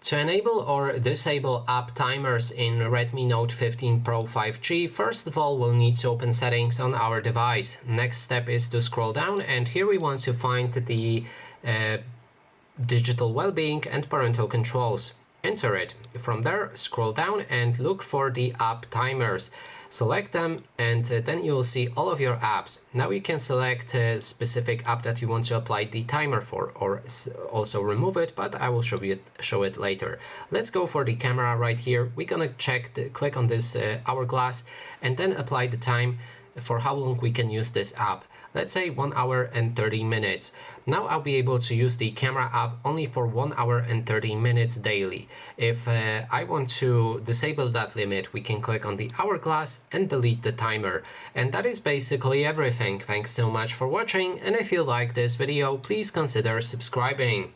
To enable or disable app timers in Redmi Note 15 Pro 5G, first of all we'll need to open settings on our device. Next step is to scroll down, and here we want to find the digital well-being and parental controls. Enter it. From there, scroll down and look for the app timers. Select them, and then you will see all of your apps. Now you can select a specific app that you want to apply the timer for, or also remove it, but I will show it later. Let's go for the camera right here. We're gonna click on this hourglass and then apply the time for how long we can use this app. Let's say 1 hour and 30 minutes. Now I'll be able to use the camera app only for 1 hour and 30 minutes daily. If I want to disable that limit, we can click on the hourglass and delete the timer. And that is basically everything. Thanks so much for watching, and if you like this video, please consider subscribing.